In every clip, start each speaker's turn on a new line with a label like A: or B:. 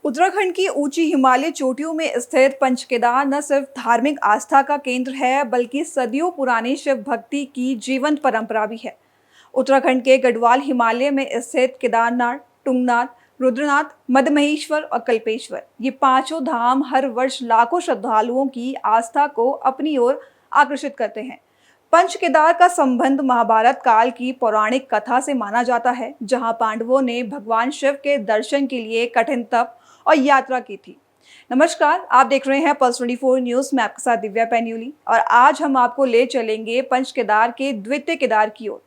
A: उत्तराखंड की ऊंची हिमालय चोटियों में स्थित पंचकेदार न सिर्फ धार्मिक आस्था का केंद्र है बल्कि सदियों पुरानी शिव भक्ति की जीवंत परंपरा भी है। उत्तराखंड के गढ़वाल हिमालय में स्थित केदारनाथ, तुंगनाथ, रुद्रनाथ, मदमहेश्वर और कल्पेश्वर ये पांचों धाम हर वर्ष लाखों श्रद्धालुओं की आस्था को अपनी ओर आकर्षित करते हैं। पंच केदार का संबंध महाभारत काल की पौराणिक कथा से माना जाता है, जहां पांडवों ने भगवान शिव के दर्शन के लिए कठिन तप और यात्रा की थी। नमस्कार, आप देख रहे हैं पल्स 24 न्यूज में आपके साथ दिव्या पैन्यूली और आज हम आपको ले चलेंगे पंच केदार के द्वितीय केदार की ओर।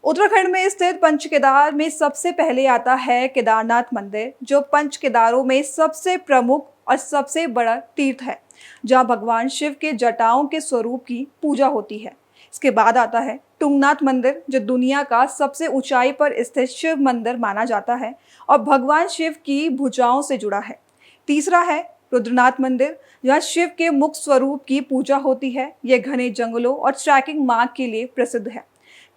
A: उत्तराखंड में स्थित पंच केदार में सबसे पहले आता है केदारनाथ मंदिर, जो पंच केदारों में सबसे प्रमुख और सबसे बड़ा तीर्थ है, जहां भगवान शिव के जटाओं के स्वरूप की पूजा होती है। इसके बाद आता है तुंगनाथ मंदिर, जो दुनिया का सबसे ऊंचाई पर स्थित शिव मंदिर माना जाता है और भगवान शिव की भुजाओं से जुड़ा है। तीसरा है रुद्रनाथ मंदिर, जहाँ शिव के मुख स्वरूप की पूजा होती है। यह घने जंगलों और ट्रैकिंग मार्ग के लिए प्रसिद्ध है।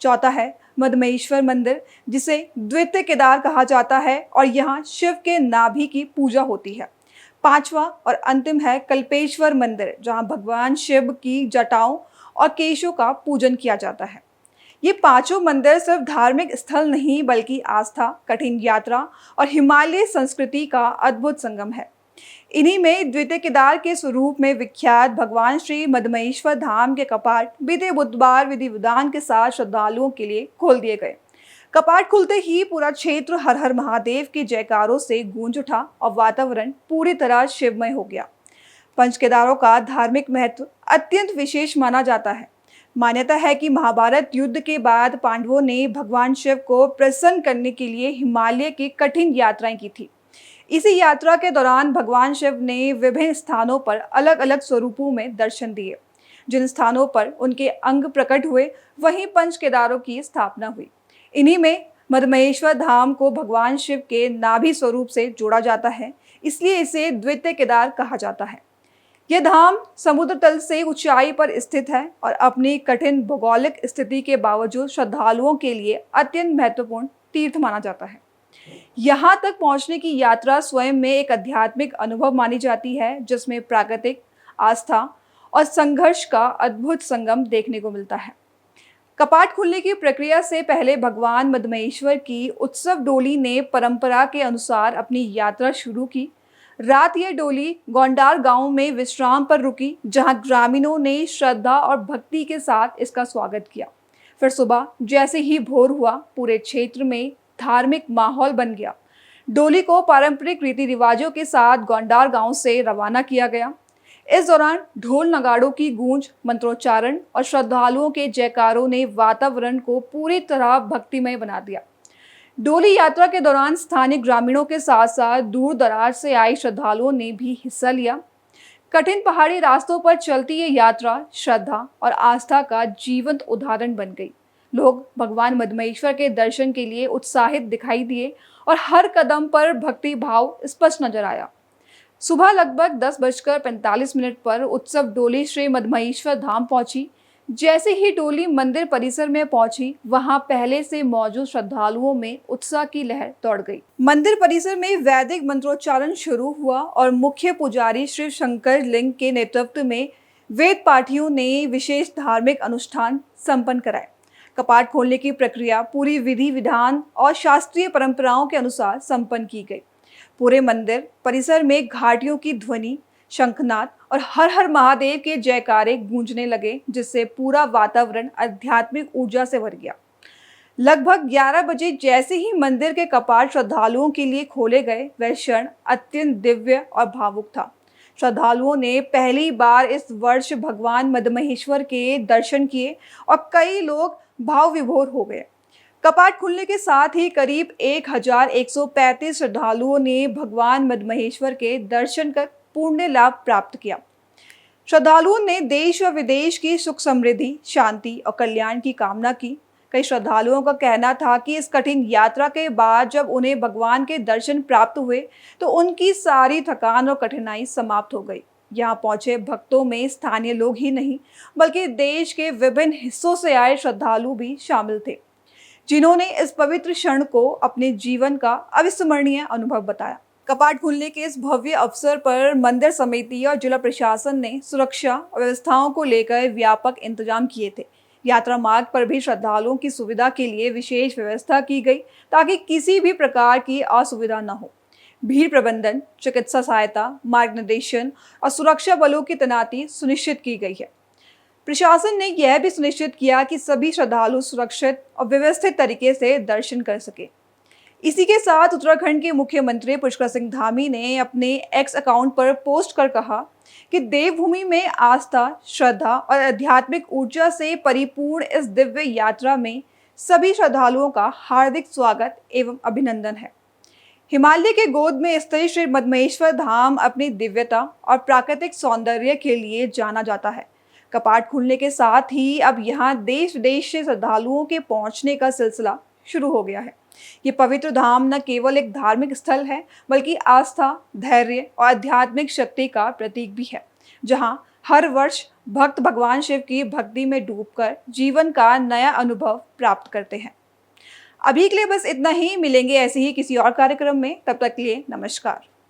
A: चौथा है मदमहेश्वर मंदिर, जिसे द्वितीय केदार कहा जाता है और यहाँ शिव के नाभि की पूजा होती है। पांचवा और अंतिम है कल्पेश्वर मंदिर, जहाँ भगवान शिव की जटाओं और केशों का पूजन किया जाता है। ये पांचों मंदिर सिर्फ धार्मिक स्थल नहीं बल्कि आस्था, कठिन यात्रा और हिमालय संस्कृति का अद्भुत संगम है। इन्हीं में द्वितीय केदार के स्वरूप में विख्यात भगवान श्री मदमहेश्वर धाम के कपाट बीते बुधवार विधि विधान के साथ श्रद्धालुओं के लिए खोल दिए गए। कपाट खुलते ही पूरा क्षेत्र हर हर महादेव के जयकारों से गूंज उठा और वातावरण पूरी तरह शिवमय हो गया। पंच केदारों का धार्मिक महत्व अत्यंत विशेष माना जाता है। मान्यता है कि महाभारत युद्ध के बाद पांडवों ने भगवान शिव को प्रसन्न करने के लिए हिमालय की कठिन यात्राएं की थी। इसी यात्रा के दौरान भगवान शिव ने विभिन्न स्थानों पर अलग अलग स्वरूपों में दर्शन दिए। जिन स्थानों पर उनके अंग प्रकट हुए, वहीं पंच केदारों की स्थापना हुई। इन्हीं में मदमहेश्वर धाम को भगवान शिव के नाभि स्वरूप से जोड़ा जाता है, इसलिए इसे द्वितीय केदार कहा जाता है। यह धाम समुद्र तल से ऊंचाई पर स्थित है और अपनी कठिन भौगोलिक स्थिति के बावजूद श्रद्धालुओं के लिए अत्यंत महत्वपूर्ण तीर्थ माना जाता है। यहाँ तक पहुँचने की यात्रा स्वयं में एक आध्यात्मिक अनुभव मानी जाती है, जिसमें प्राकृतिक आस्था और संघर्ष का अद्भुत संगम देखने को मिलता है। कपाट खुलने की प्रक्रिया से पहले भगवान मदमहेश्वर की उत्सव डोली ने परंपरा के अनुसार अपनी यात्रा शुरू की। रात यह डोली गोंडार गांव में विश्राम पर रुकी, जहां ग्रामीणों ने श्रद्धा और भक्ति के साथ इसका स्वागत किया। फिर सुबह जैसे ही भोर हुआ, पूरे क्षेत्र में धार्मिक माहौल बन गया। डोली को पारंपरिक रीति रिवाजों के साथ गोंडार गांव से रवाना किया गया। इस दौरान ढोल नगाड़ों की गूंज, मंत्रोच्चारण और श्रद्धालुओं के जयकारों ने वातावरण को पूरी तरह भक्तिमय बना दिया। डोली यात्रा के दौरान स्थानीय ग्रामीणों के साथ साथ दूर दराज से आए श्रद्धालुओं ने भी हिस्सा लिया। कठिन पहाड़ी रास्तों पर चलती ये यात्रा श्रद्धा और आस्था का जीवंत उदाहरण बन गई। लोग भगवान मदमहेश्वर के दर्शन के लिए उत्साहित दिखाई दिए और हर कदम पर भक्ति भाव स्पष्ट नजर आया। सुबह लगभग 10:45 पर उत्सव डोली श्री मदमहेश्वर धाम पहुंची। जैसे ही डोली मंदिर परिसर में पहुंची, वहां पहले से मौजूद श्रद्धालुओं में उत्साह की लहर दौड़ गई। मंदिर परिसर में वैदिक मंत्रोच्चारण शुरू हुआ और मुख्य पुजारी श्री शंकर लिंग के नेतृत्व में वेद पाठियों ने विशेष धार्मिक अनुष्ठान संपन्न कराए। कपाट खोलने की प्रक्रिया पूरी विधि विधान और शास्त्रीय परंपराओं के अनुसार संपन्न की गई। पूरे मंदिर परिसर में घाटियों की ध्वनि, शंखनाद और हर हर महादेव के जयकारे गूंजने लगे, जिससे पूरा वातावरण आध्यात्मिक ऊर्जा से भर गया। लगभग 11 बजे जैसे ही मंदिर के कपाट श्रद्धालुओं के लिए खोले गए, वह क्षण अत्यंत दिव्य और भावुक था। श्रद्धालुओं ने पहली बार इस वर्ष भगवान मदमहेश्वर के दर्शन किए और कई लोग भाव विभोर हो गए। कपाट खुलने के साथ ही करीब 1135 श्रद्धालुओं ने भगवान मदमहेश्वर के दर्शन कर पुण्य लाभ प्राप्त किया। श्रद्धालुओं ने देश व विदेश की सुख समृद्धि, शांति और कल्याण की कामना की। कई श्रद्धालुओं का कहना था कि इस कठिन यात्रा के बाद जब उन्हें भगवान के दर्शन प्राप्त हुए तो उनकी सारी थकान और कठिनाई समाप्त हो गई। यहाँ पहुंचे भक्तों में स्थानीय लोग ही नहीं बल्कि देश के विभिन्न हिस्सों से आए श्रद्धालु भी शामिल थे, जिन्होंने इस पवित्र क्षण को अपने जीवन का अविस्मरणीय अनुभव बताया। कपाट खुलने के इस भव्य अवसर पर मंदिर समिति और जिला प्रशासन ने सुरक्षा और व्यवस्थाओं को लेकर व्यापक इंतजाम किए थे। यात्रा मार्ग पर भी श्रद्धालुओं की सुविधा के लिए विशेष व्यवस्था की गई ताकि किसी भी प्रकार की असुविधा न हो। भीड़ प्रबंधन, चिकित्सा सहायता, मार्ग निर्देशन और सुरक्षा बलों की तैनाती सुनिश्चित की गई है। प्रशासन ने यह भी सुनिश्चित किया कि सभी श्रद्धालु सुरक्षित और व्यवस्थित तरीके से दर्शन कर सके। इसी के साथ उत्तराखंड के मुख्यमंत्री पुष्कर सिंह धामी ने अपने एक्स अकाउंट पर पोस्ट कर कहा कि देवभूमि में आस्था, श्रद्धा और आध्यात्मिक ऊर्जा से परिपूर्ण इस दिव्य यात्रा में सभी श्रद्धालुओं का हार्दिक स्वागत एवं अभिनंदन है। हिमालय के गोद में स्थित श्री मद्महेश्वर धाम अपनी दिव्यता और प्राकृतिक सौंदर्य के लिए जाना जाता है। कपाट खुलने के साथ ही अब यहाँ देश विदेश से श्रद्धालुओं के पहुंचने का सिलसिला शुरू हो गया है। ये पवित्र धाम न केवल एक धार्मिक स्थल है, बल्कि आस्था, धैर्य और आध्यात्मिक शक्ति का प्रतीक भी है, जहां हर वर्ष भक्त भगवान शिव की भक्ति में डूबकर जीवन का नया अनुभव प्राप्त करते हैं। अभी के लिए बस इतना ही। मिलेंगे ऐसे ही किसी और कार्यक्रम में। तब तक के लिए नमस्कार।